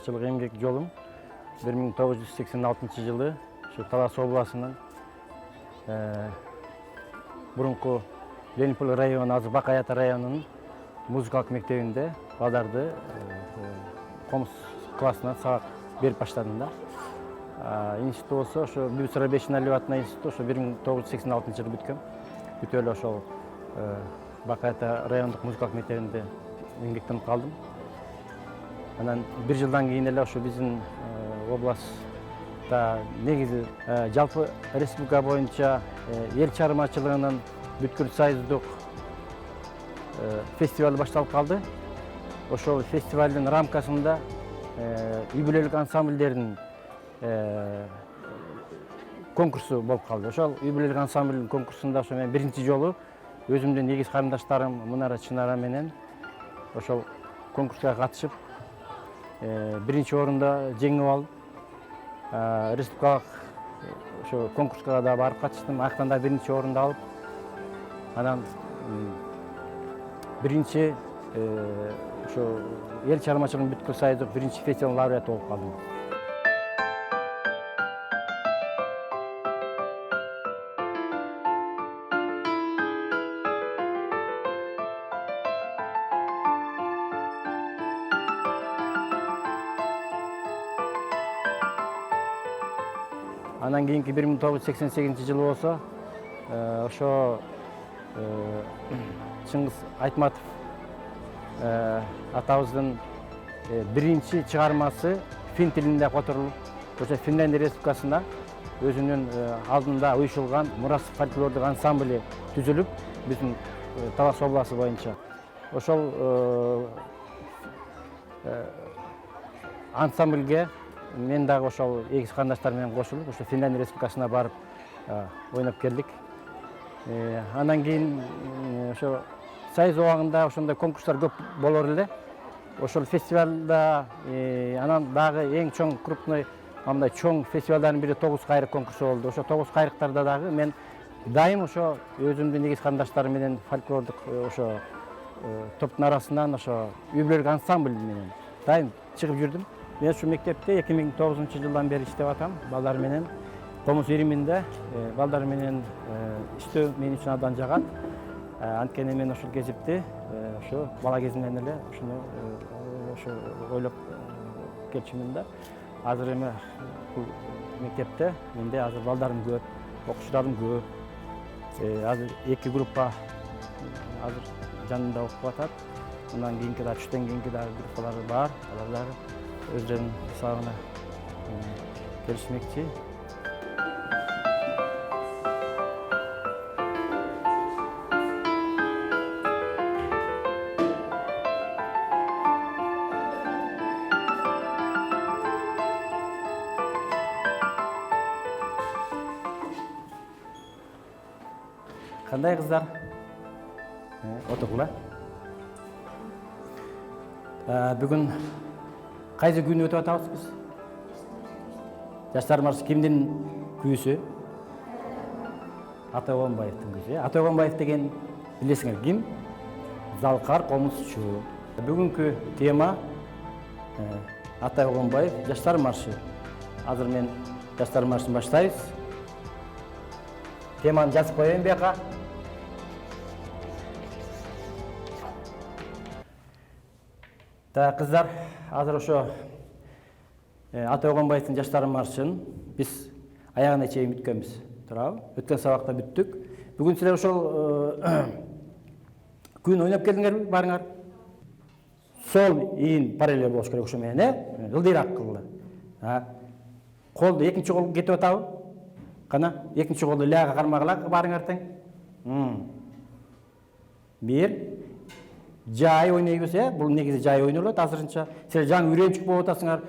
шығармашылық еңбек жолым 1986 жылы Талас обласының бұрынғы Ленинпол районы, азыр Бақаята районының музыкалық мектебінде балдарды комус классынан сабақ беріп баштадым да. Институт болса, ошо Бибисара Бешиналиева атындағы институт ошо 1986 жылы бүткем. Бүтөлү ошол Бақаята райондық музыкалық мектебінде еңбектеніп қалдым. Анан бир жылдан кийин эле ошо биздин областта негизи жалпы республика боюнча эл чыгармачылыгынын бүткүл союздук фестиваль башталып калды. Ошол фестивалдын рамкасында үй бүлөлүк ансамбльдердин конкурсу болуп калды. Ошол үй бүлөлүк ансамбльдин конкурсунда ошо мен биринчи жолу өзүмдүн эгиз карындаштарым Мунара Чынара менен ошол конкурска катышып биринчи орунда жеңип алып, республикалык ошо конкурска да барып катыштым. Аяктан да биринчи орунду алып, анан биринчи ошо эл чыгармачылыгынын бүткүл союздук биринчи фестивалдын лауреаты болуп калдым. Анан кийинки 1988 жылы болсо, ошо Чыңгыз Айтматов атабыздын биринчи чыгармасы фин тилинде которулуп, ошо Финляндия Республикасында өзүнүн алдында уюшулган Мурас фольклордук ансамбль түзүлүп, биздин Талас областы боюнча. Ошол ансамбльге мен дагы ошол эгиз карындаштар менен кошулуп, ошо Финляндия Республикасына барып ойноп келдик. Андан кийин ошо союз убагында ошондой конкурстар көп болор эле. Ошол фестивалда анан дагы эң чоң крупный мындай чоң фестивалдардын бири 9 кайрык конкурсу болду. Ошо 9 кайрыктарда дагы мен дайым ошо өзүмдүн эгиз карындаштарым менен фольклордук ошо топтун арасынан ошо үй бүлөлүк ансамбль менен дайым чыгып жүрдүм. Мен ушу мектепте 2009 жылдан бери иштеп атам. Балдар менен комус ириминде балдар менен иштөө мен үчүн абдан жагат. Анткени мен ошол кезипти ошо бала кезимден эле ушуну ошо ойлоп келчүмүн да. Азыр эми бул мектепте менде азыр балдарым көп, окуучуларым көп. Азыр 2 группа азыр жанында окуп атат. Андан кийинки да түштөн кийинки дагы группалар бар. Алар дагы өздөрүнүн сабагына келишмекчи. Кандай кыздар? Отургула. Бүгүн кайсы күн өтүп атабыз биз? Жаштар маршы кимдин күйүсү? Атай Огонбаевдин күйүсү. Атай Огонбаев деген билесиңер ким? Залкар комузчу. Бүгүнкү тема Атай Огонбаев жаштар маршы. Азыр мен жаштар маршын баштайбыз. Теманы жазып коеюн бияка. Кыздар, азыр ошо Атай Огонбаевдин жаштар маршын биз аягына чейин бүткөнбүз. Туурабы? Өткөн сабакта бүттүк. Бүгүн силер ошол күн ойноп келдиңерби барыңар? Сол ийин параллель болуш керек ошо менен, ылдыйраак кылгыла. Колду экинчи кол кетип атабы? Кана, экинчи колду ляга кармагыла барыңар тең. Бир жай ойнойбуз, бул негизи жай ойнолот азырынча. Силер жаңы үйрөнчүк болуп атасыңар.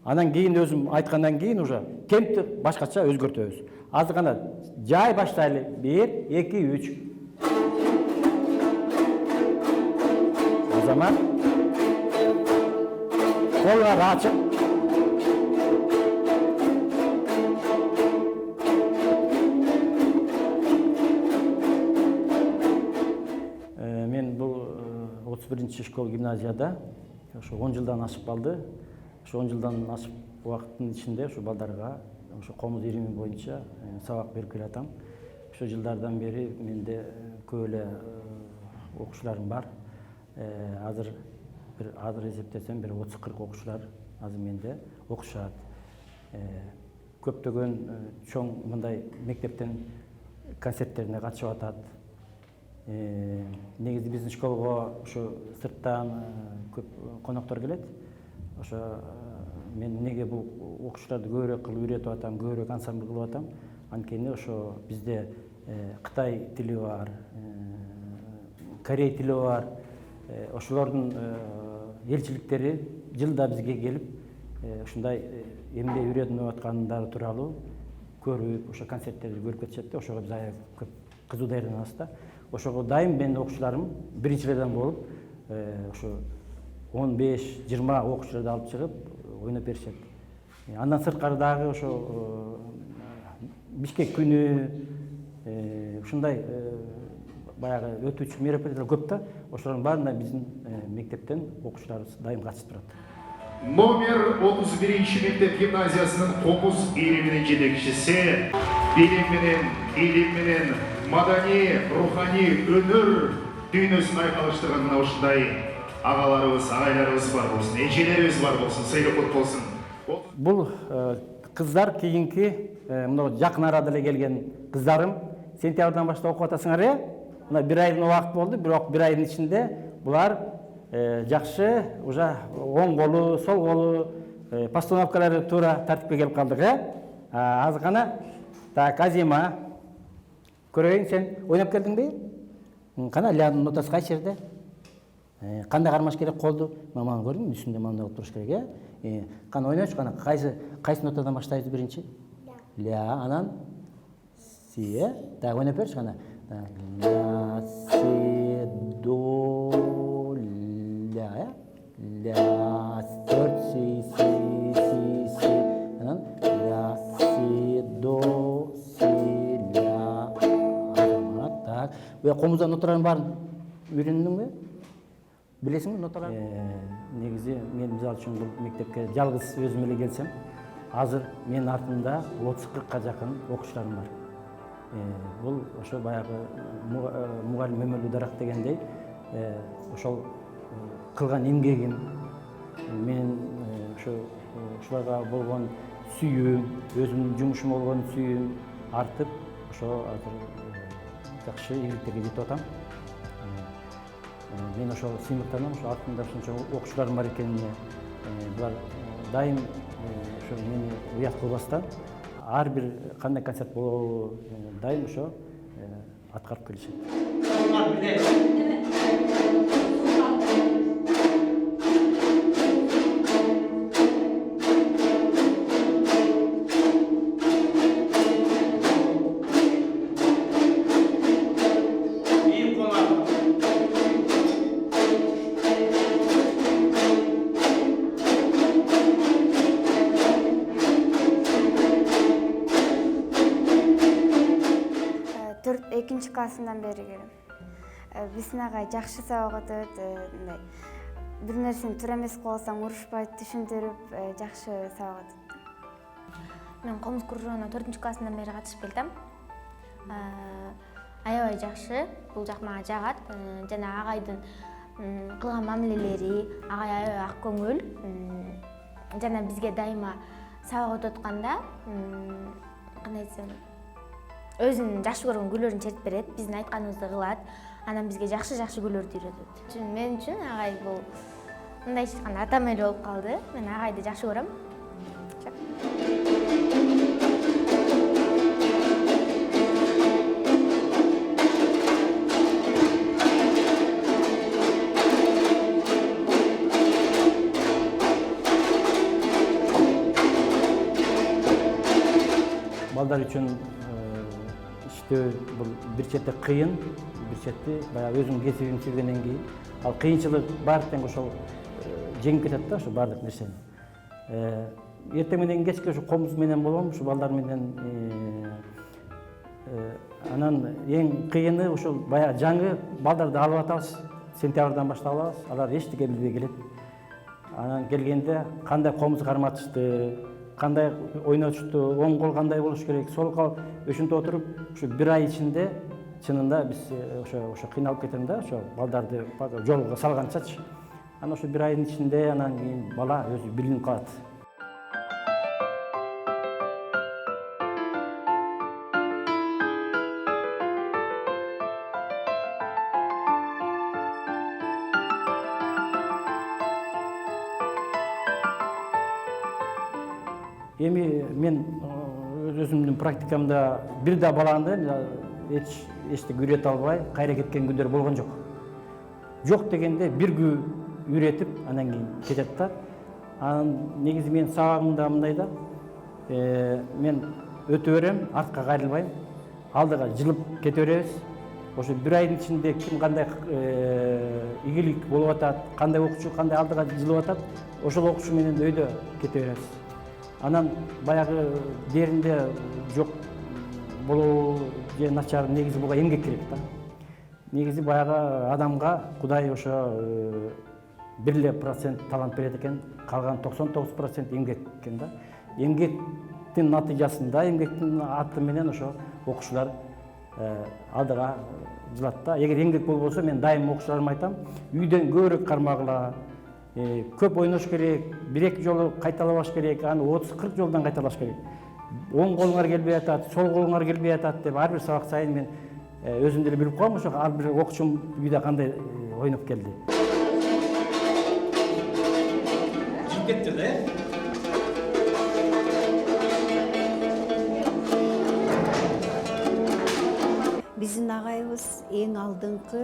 Анан кийин өзүм айткандан кийин уже кемпти башкача өзгөртөбүз. Азыр гана жай баштайлы. 1, 2, 3. Азамат. Колlar ачык. Мен бул 31-школ гимназияда ошо 10 жылдан ашып калды. Ошо 10 жылдан ашык убакыттын ичинде ушу балдарга ошо комуз ирими боюнча сабак берип келатам. Ошо жылдардан бери менде көп эле окуучуларым бар. Азыр эсептесем бир 30-40 окуучулар азыр менде окушат. Көптөгөн чоң мындай мектептен концерттерине катышып атат. Негизи биздин школага ошо сырттан көп коноктор келет. Ошо мен неге бул окуучуларды көбүрөөк кылып үйрөтүп атам, көбүрөөк ансамбль кылып атам? Анткени ошо бизде Кытай тили бар, Корей тили бар. Ошолордун элчиликтери жылда бизге келип, ушундай эмне үйрөнүп аткандары тууралуу көрүп, ошо концерттерди көрүп кетишет да, ошого биз аябай көп кызуу даярданабыз да. Ошого дайым менин окуучуларым биринчилерден болуп, ошо 15-20 окуучуларды алып чыгып ойноп беришет. Андан сырткары дагы ошо Бишкек күнү ушундай баягы өтүүчү мероприятиялар көп да. Ошолордун баарына биздин мектептен окуучуларыбыз дайым катышып турат. Номер 31 мектеп гимназиясынын Комуз ириминин жетекчиси, билим менен, илим менен, маданий, руханий өнөр дүйнөсүн айкалыштырган мына ушундай агаларыбыз, агайларыбыз бар болсун, эжелерибиз бар болсун, сыйлык кут болсун. Бул кыздар кийинки мына жакын арада эле келген кыздарым, сентябрдан баштап окуп атасыңар, мына бир айдын убакыт болду, бирок бир айдын ичинде булар жакшы уже оң колу, сол колу постановкалары туура тартипке келип калдык, Азыр гана так Азима көрөйүн, сен ойноп келдиңби? Кана лянын нотасы кайсы жерде? Кандай кармаш керек колду? Маманы көрдүңбү? Үстүндө мындай туруш керек, Кана ойночу, кана кайсы нотадан баштайбыз биринчи? Ля, анан си, так ойноп берчи кана. Ля, си, до, ля, ля, төрт, си, анан ля, си, до, си, ля, так. Комуздан ноталардын баарын үйрөндүңбү? Билесиңби ноталарды? Негизи мен мисалы үчүн бул мектепке жалгыз өзүм эле келсем, азыр менин артымда 30-40 жакын окуучуларым бар. Бул ошо баягы мугалим өмүрлүү дарак дегендей, ошол кылган эмгегим, менин ошолорго болгон сүйүүм, өзүмдүн жумушума болгон сүйүүм артып, ошо азыр жакшы ийгиликтерге жетип атам. Мен ошол сыймыктанам, ошо артымда ушунча окуучуларым бар экенине. Булар дайым ошо мени уят кылбастан, ар бир кандай концерт болобу дайым ошо аткарып келишет. Экинчи классынан бери келем. Биздин агай жакшы сабак өтөт, мындай бир нерсени туура эмес кылып алсаң урушпайт, түшүндүрүп, жакшы сабак өтөт. Мен Комуз кружогуна 4-классынан бери катышып келдим. Аябай жакшы, бул жак мага жагат. Жана агайдын кылган мамилелери, агай аябай ак көңүл. Жана бизге дайыма сабак өтөтканда, кандай десем, өзүнүн жакшы көргөн күйлөрүн чертип берет, биздин айтканыбызды кылат, анан бизге жакшы күйлөрдү үйрөтөт. Мен үчүн агай бул мындайча айтканда атам эле болуп калды. Мен агайды жакшы көрөм. Балдар үчүн бул бир четте кыйын, бир четте баягы өзүң кесибин сүйгөндөн кийин, ал кыйынчылык бар тең ошол жеңип кетет да, ошо баардык нерсени. Эртең менен кечке ушу Комуз менен болом, ушу балдар менен. Анан эң кыйыны ушул баягы жаңы балдарды алып атабыз, сентябрдан баштап алабыз. Алар эчтеке билбей келет. Анан келгенде кандай комуз карматышты, кандай ойнотушту, оң кол кандай болуш керек, сол кол ошентип отуруп, ушу бир ай ичинде чынында биз ошо кыйналып кетем да, ошо балдарды жолго салганчачы. Анан ошо бир айдын ичинде анан кийин бала өзү билинип калат. Эми мен өзүмдүн практикамда бир да баланы эчтеке үйрөтө албай кайра кеткен күндөр болгон жок. Жок дегенде бир күн үйрөтүп анан кийин кетет да. Анан негизи менин сабагымда мындай да, мен өтө берем, артка кайрылбайм, алдыга жылып кете беребиз. Ошо бир айдын ичинде ким кандай ийгилик болуп атат, кандай окуучу кандай алдыга жылып атат, ошол окуучу менен өйдө кете беребиз. Анан баягы деринде жок болуу же начар негизи буга эмгек керек да. Негизи баягы адамга Кудай ошо 1% талант берет экен, калган 99% эмгек экен да. Эмгектин натыйжасында, эмгектин аты менен ошо окуучулар алдыга жылат да. Эгер эмгек болбосо мен дайым окуучуларыма айтам, үйдөн көбүрөөк кармагыла, көп ойнош керек, бир-эки жолу кайталабаш керек, аны 30-40 жолдан кайталаш керек. Оң колуңар келбей атат, сол колуңар келбей атат деп ар бир сабак сайын мен өзүм деле билип коем, ошо ар бир окуучум үйдө кандай ойноп келди. Жүрүп кетти да. Биздин агайыбыз эң алдыңкы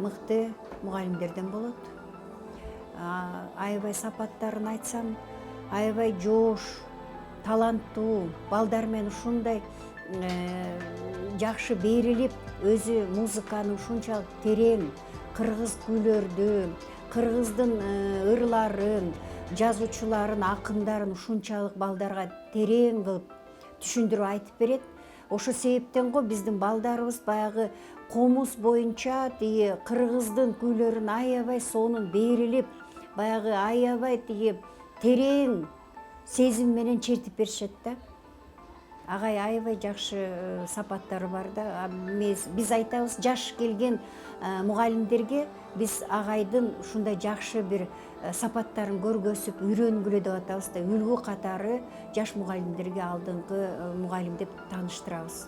мыкты мугалимдерден болот. Аябай сапаттарын айтсам, аябай жоош, таланттуу, балдар менен ушундай жакшы берилип, өзү музыканы ушунчалык терең, кыргыз күйлөрдү, кыргыздын ырларын, жазуучуларын, акындарын ушунчалык балдарга терең кылып түшүндүрүп айтып берет. Ошо себептен го биздин балдарыбыз баягы комуз боюнча кыргыздын күйлөрүн аябай сонун берилип, баягы аябай терең сезим менен чертип беришет да. Агай аябай жакшы сапаттары бар да. Биз айтабыз, жаш келген мугалимдерге биз агайдын ушундай жакшы бир сапаттарын көргөзүп, үйрөнгүлө деп атабыз да. Үлгү катары жаш мугалимдерге алдыңкы мугалим деп тааныштырабыз.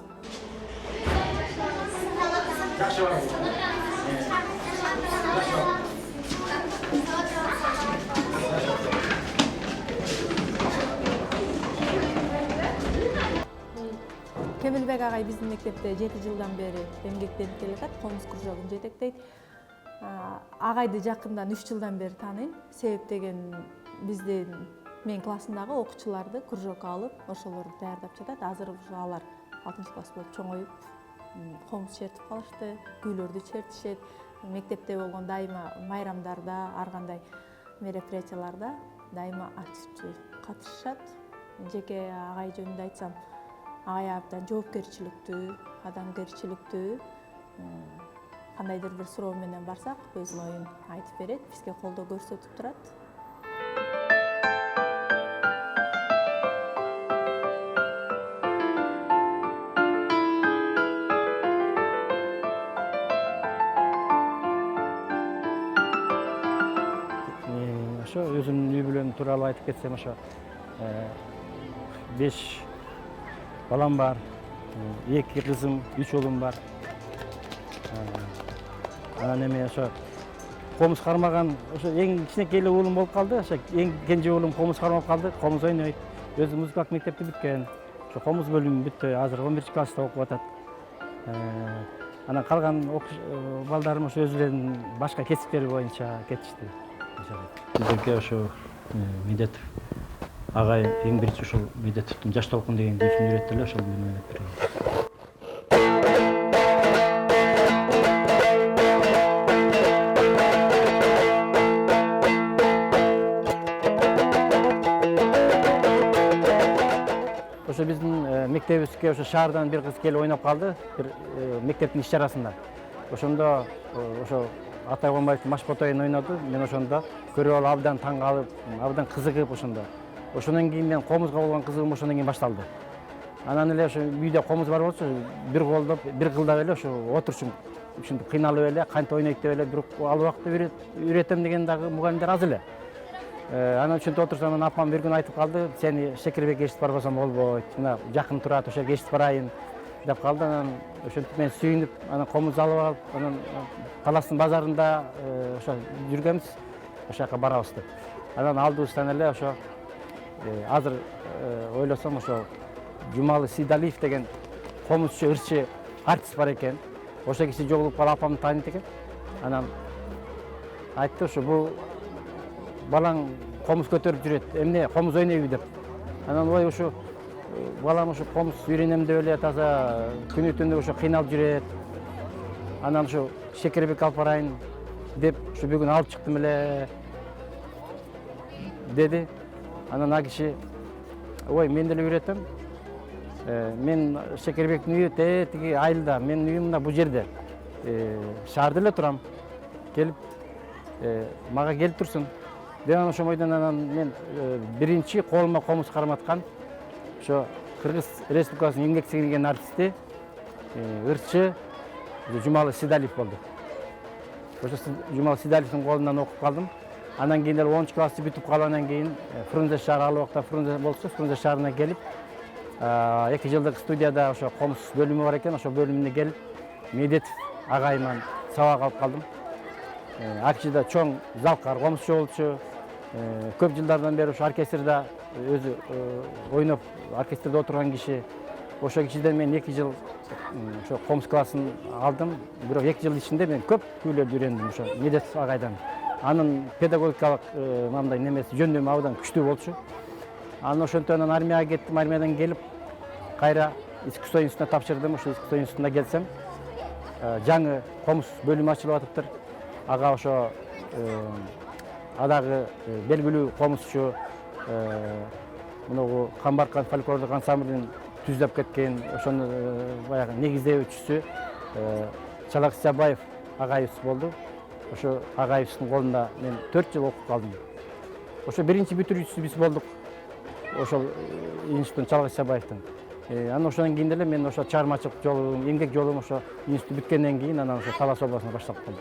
Кемелбек агай биздин мектепте 7 жылдан бери эмгектенип келатат, комуз кружогун жетектейт. Агайды жакындан 3 жылдан бери тааныйм. Себеп деген мен классымдагы окуучуларды кружокко алып, ошолорду даярдап жатат. Азыр алар 6-класс болуп чоңоюп, комуз чертип калышты, күйлөрдү чертишет. Мектепте болгон дайыма майрамдарда, ар кандай мероприятияларда дайыма активдүү катышышат. Жеке агай жөнүндө айтсам, агай абдан жоопкерчиликтүү, адамгерчиликтүү. Кандайдыр бир суроо менен барсак, өзүнүн оюн айтып берет, бизге колдоо көрсөтүп турат. Ошо өзүмдүн үй бүлөм тууралуу айтып кетсем, ошо 5 балам бар, 2 кызым, 3 уулум бар. Анан эми ошо комуз кармаган, ошо эң кичинекей эле уулум болуп калды. Ошо эң кенже уулум комуз кармап калды, комуз ойнойт. Өзү музыкалык мектепти бүткөн. Ошо комуз бөлүмүн бүттү, азыр 11-класста окуп атат. Анан калган балдарым ошо өзүлөрүнүн башка кесиптери боюнча кетишти. Бизге ошо Медетов агай эң биринчи ошол Медетовдун Жаш толкун деген күйсүн үйрөттү эле, ошол күйүнү ойноп берди. Ошо биздин мектебибизге ошо шаардан бир кыз келип ойноп калды, бир мектептин иш чарасында. Ошондо ошо Атай Конбаевдин Машботоюн ойноду. Мен ошондо көрүп алып абдан таң калып, абдан кызыгып ошондо. Ошондон кийин мен комузга болгон кызыгым ошондон кийин башталды. Анан эле ошо үйдө комуз бар болчу, бир колдоп, бир кылдап эле ошо отурчум. Ушинтип кыйналып эле, кантип ойнойт деп эле, бирок ал убакта үйрөтөм деген дагы мугалимдер аз эле. Анан ушинтип отурсам, анан апам бир күнү айтып калды, сени Шекербекке эчитип барбасам болбойт. Мына жакын турат, ошо жерге эчитип барайын деп калды. Анан ошентип мен сүйүнүп, анан комуз алып алып, анан Таластын базарында ошо жүргөнбүз, ошол жака барабыз деп. Анан алдыбыздан эле ошо азыр ойлосом ошо Жумалы Сейдалиев деген комузчу, ырчы артист бар экен. Ошо киши жолугуп калып апамды тааныйт экен. Анан айтты, ошо бул балаң комуз көтөрүп жүрөт, эмне комуз ойнойбу деп. Анан ой ошо балам ошо комуз үйрөнөм деп эле таза күнү түнү ошо кыйналып жүрөт. Анан ошо Шекербек алып барайын деп ошо бүгүн алып чыктым эле деди. Анан а киши ой мен деле үйрөтөм. Мен Шекербектин үйү тиги айылда, менин үйүм мына бул жерде. Шаарда эле турам. Келип мага келип турсун. Деген ошо бойдон анан мен биринчи колума комуз карматкан ошо Кыргыз Республикасынын эмгек сиңирген артисти, ырчы Жумалы Сейдалиев болду. Ошо Жумалы Сейдалиевдин колунан окуп калдым. Анан кийин эле 10 классты бүтүп калгандан кийин Фрунзе шаары, ал убакта Фрунзе болчу, Фрунзе шаарына келип 2 жылдык студияда ошо комуз бөлүмү бар экен, ошо бөлүмүнө келип Медетов агайыман сабак алып калдым. Акчида чоң залкар комузчу болчу. Көп жылдардан бери ошо оркестрде өзү ойноп, оркестрде отурган киши. Ошо кишиден мен 2 жыл ошо комуз классын алдым. Бирок 2 жыл ичинде мен көп күүлөрдү үйрөндүм ошо Медетов агайдан. Анын педагогикалык мындай немеси жөндөмү абдан күчтүү болчу. Анан ошентип анан армияга кеттим. Армиядан келип кайра искусство институтуна тапшырдым. Ошо искусство институтуна келсем, жаңы комуз бөлүмү ачылып атыптыр. Ага ошо адагы белгилүү комузчу, мынагу Камбаркан фольклордук ансамблин түздөп кеткен, ошону баягы негиздөөчүсү Чалак Сябаев агайыбыз болду. Ошо агайыбыздын колунда мен 4 жыл окуп калдым. Ошо биринчи бүтүрүүчүсү биз болдук. Ошол институттун Чалак Сябаевдин. Анан ошондон кийин эле мен ошо чыгармачылык жолум, эмгек жолум ошо институт бүткөндөн кийин анан ошо Талас областына башталып калды.